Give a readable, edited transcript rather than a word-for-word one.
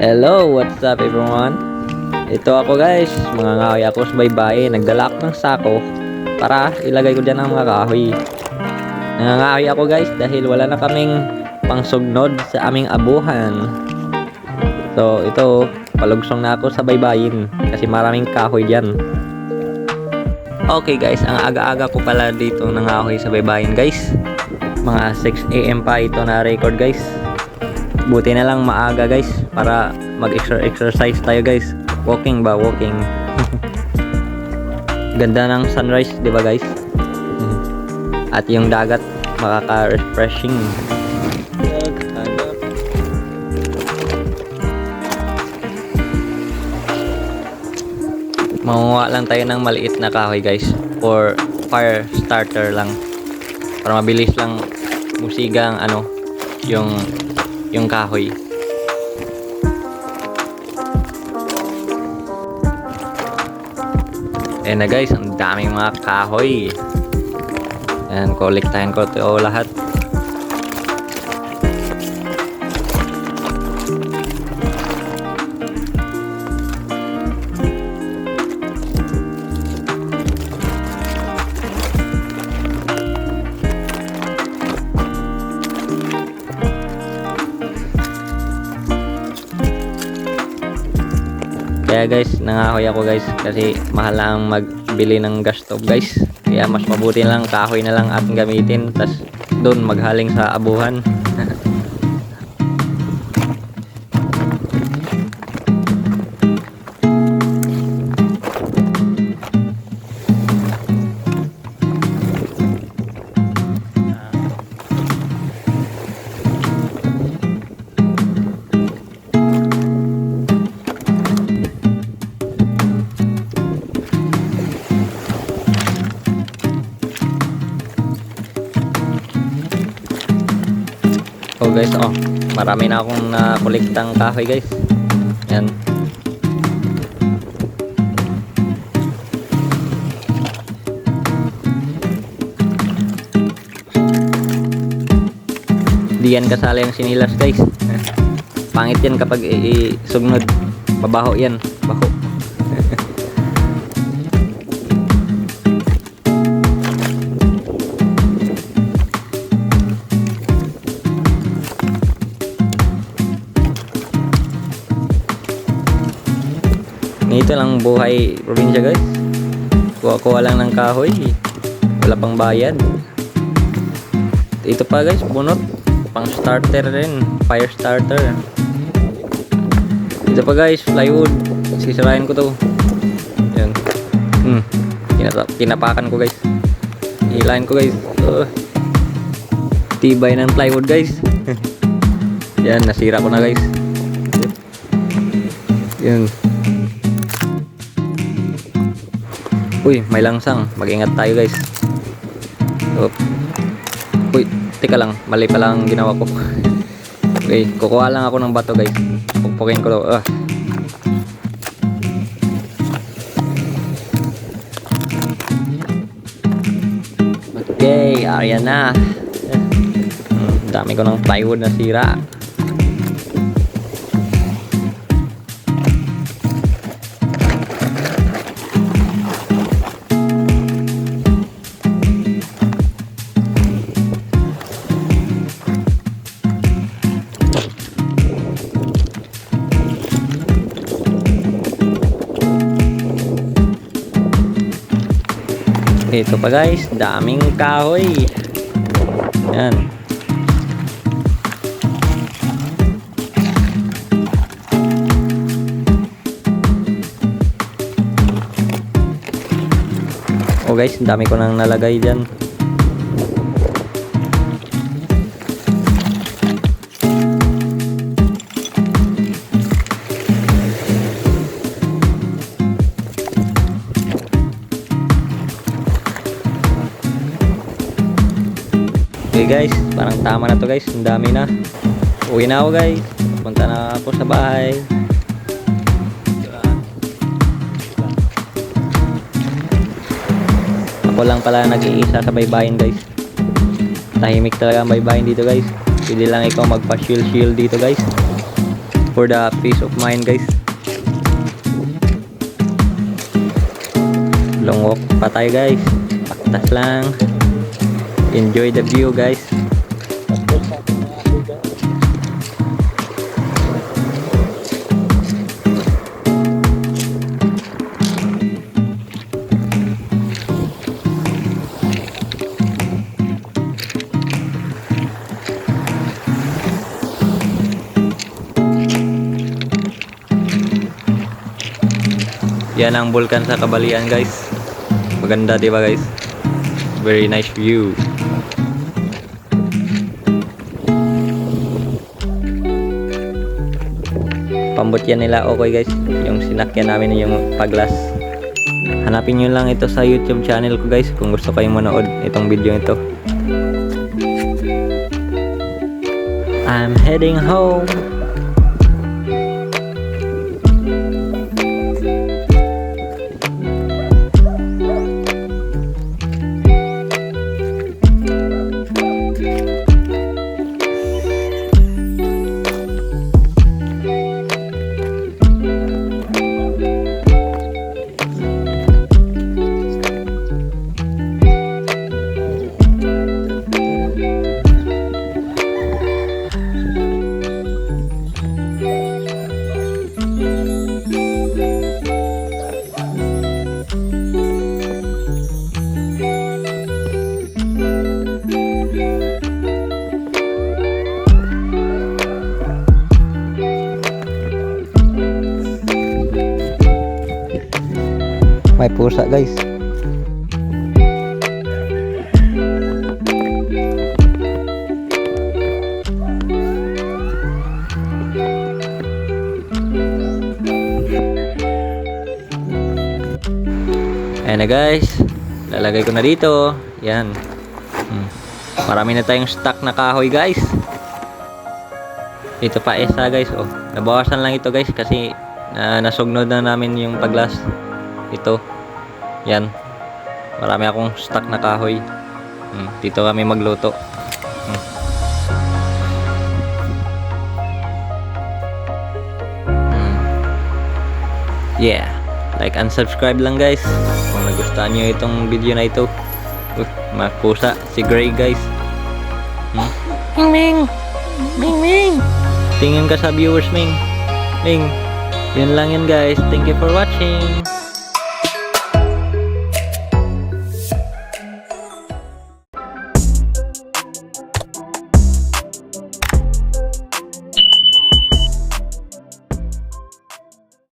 Hello, what's up everyone? Ito ako guys, mga kahoy ako sa baybayin. Nagdala ako ng sako para ilagay ko dyan ang mga kahoy. Nangangahoy ako guys dahil wala na kaming pangsugnod sa aming abuhan. So ito, palugsong na ako sa baybayin kasi maraming kahoy dyan. Okay guys, ang aga-aga ko pala dito nangangahoy sa baybayin guys. Mga 6 AM pa ito na record guys. Buti na lang maaga guys para mag-exercise tayo guys. Walking. Ganda ng sunrise, 'di ba guys? At yung dagat makaka-refreshing. Manguha lang tayo ng maliit na kahoy guys for fire starter lang. Para mabilis lang musigang yung kahoy. Ayan na guys, ang daming mga kahoy. Ayan, kolektahin ko ito lahat. Kaya guys, nangahoy ako guys kasi mahal lang magbili ng gas stove guys. Kaya mas mabuti lang kahoy na lang ating gamitin, tas doon maghaling sa abuhan. So guys, marami na akong nakolektang kahoy guys. Yan. Di yan kasali ang sinilas guys. Pangit yan kapag isugnod. Mabaho yan. Baho. Ito lang buhay probinsya guys. Kuha lang ng kahoy. Wala pang bayad. Ito pa guys, bunot. Pang starter rin. Fire starter. Ito pa guys, plywood. Sisirain ko to. Yan. Kinapakan ko guys. Hilahin ko guys. Tibay ng plywood guys. Yan, nasira ko na guys. Yan. Uy, may langsang. Mag-ingat tayo guys. Uy, teka lang. Mali pala ang ginawa ko. Okay, kukuha lang ako ng bato guys. Pukpukin ko to. Okay, ayan na. Dami ko ng plywood na sira. Ito pa guys, daming kahoy. Yan. Guys, dami ko nang nalagay dyan. Okay guys, parang tama na to guys. Ang dami na. Uwi na ako guys. Punta na ako sa bahay. Ako lang pala nag-iisa sa baybayin guys. Tahimik talaga ang baybayin dito guys. Pwede lang ikaw magpa-shield dito guys. for the peace of mind guys. Long walk pa tayo guys, paktas lang, enjoy the view guys. Yan ang bulkan sa Kabalian guys. Maganda diba guys? Very nice view. Pambot yan nila okay guys. Yung sinakyan namin yung paglas. Hanapin nyo lang ito sa YouTube channel ko guys kung gusto kayong manood itong video ito. I'm heading home. May pusa guys. Ayan na guys, lalagay ko na dito. Yan. Marami na tayong stock na kahoy guys. Ito pa isa guys. Oh, nabawasan lang ito guys kasi nasugnod na namin yung paglas. Ito. Yan. Marami akong stock na kahoy. Dito kami magluto. Yeah. Like and subscribe lang guys. Kung nagustuhan nyo itong video na ito. Mga pusa. Si Gray guys. Ming Ming. Ming Ming. Tingin ka sa viewers Ming. Ming. Yun lang yun guys. Thank you for watching.